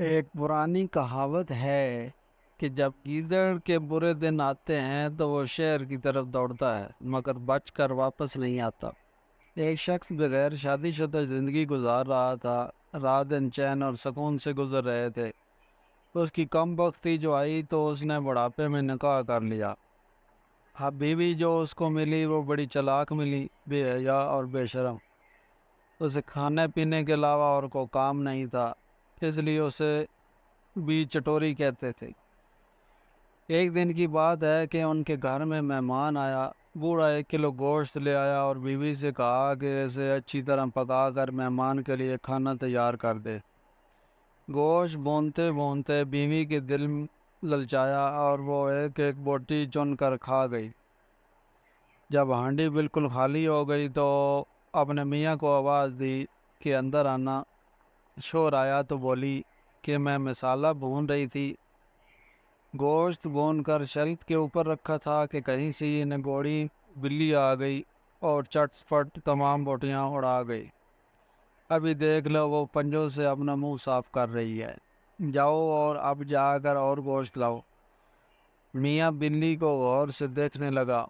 ایک پرانی کہاوت ہے کہ جب گیدڑ کے برے دن آتے ہیں تو وہ شہر کی طرف دوڑتا ہے مگر بچ کر واپس نہیں آتا۔ ایک شخص بغیر شادی شدہ زندگی گزار رہا تھا۔ رات دن چین اور سکون سے گزر رہے تھے۔ اس کی کم بختی جو آئی تو اس نے بڑھاپے میں نکاح کر لیا۔ اب بیوی جو اس کو ملی وہ بڑی چلاک ملی، بے حیا اور بے شرم۔ اسے کھانے پینے کے علاوہ اور کوئی کام نہیں تھا، اس لیے اسے بھی چٹوری کہتے تھے۔ ایک دن کی بات ہے کہ ان کے گھر میں مہمان آیا۔ بوڑھا 1 کلو گوشت لے آیا اور بیوی سے کہا کہ اسے اچھی طرح پکا کر مہمان کے لیے کھانا تیار کر دے۔ گوشت بھونتے بھونتے بیوی کے دل للچایا اور وہ ایک ایک بوٹی چن کر کھا گئی۔ جب ہانڈی بالکل خالی ہو گئی تو اپنے میاں کو آواز دی کہ اندر آنا۔ شور آیا تو بولی کہ میں مسالہ بھون رہی تھی۔ گوشت بھون کر شیلف کے اوپر رکھا تھا کہ کہیں سے یہ نگوڑی بلی آ گئی اور چٹ پٹ تمام بوٹیاں اڑا گئی۔ ابھی دیکھ لو وہ پنجوں سے اپنا منہ صاف کر رہی ہے۔ جاؤ اور اب جا کر اور گوشت لاؤ۔ میاں بلی کو غور سے دیکھنے لگا۔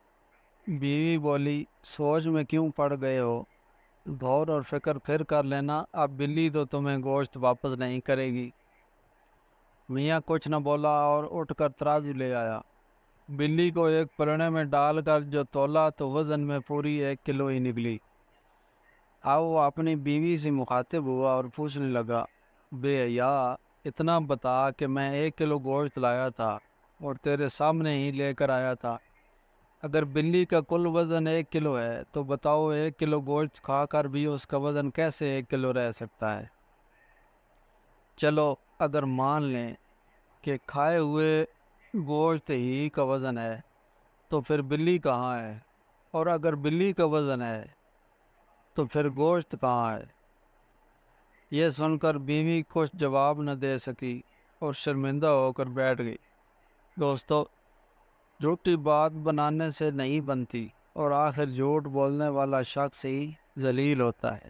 بیوی بولی سوچ میں کیوں پڑ گئے ہو؟ غور اور فکر پھر کر لینا، اب بلی تو تمہیں گوشت واپس نہیں کرے گی۔ میاں کچھ نہ بولا اور اٹھ کر ترازو لے آیا۔ بلی کو ایک پلڑے میں ڈال کر جو تولا تو وزن میں پوری 1 کلو ہی نکلی۔ اب وہ اپنی بیوی سے مخاطب ہوا اور پوچھنے لگا، بے حیا، اتنا بتا کہ میں 1 کلو گوشت لایا تھا اور تیرے سامنے ہی لے کر آیا تھا۔ اگر بلی کا کل وزن 1 کلو ہے تو بتاؤ 1 کلو گوشت کھا کر بھی اس کا وزن کیسے 1 کلو رہ سکتا ہے؟ چلو اگر مان لیں کہ کھائے ہوئے گوشت ہی کا وزن ہے تو پھر بلی کہاں ہے؟ اور اگر بلی کا وزن ہے تو پھر گوشت کہاں ہے؟ یہ سن کر بیوی کچھ جواب نہ دے سکی اور شرمندہ ہو کر بیٹھ گئی۔ دوستو، جھوٹی بات بنانے سے نہیں بنتی اور آخر جھوٹ بولنے والا شخص ہی ذلیل ہوتا ہے۔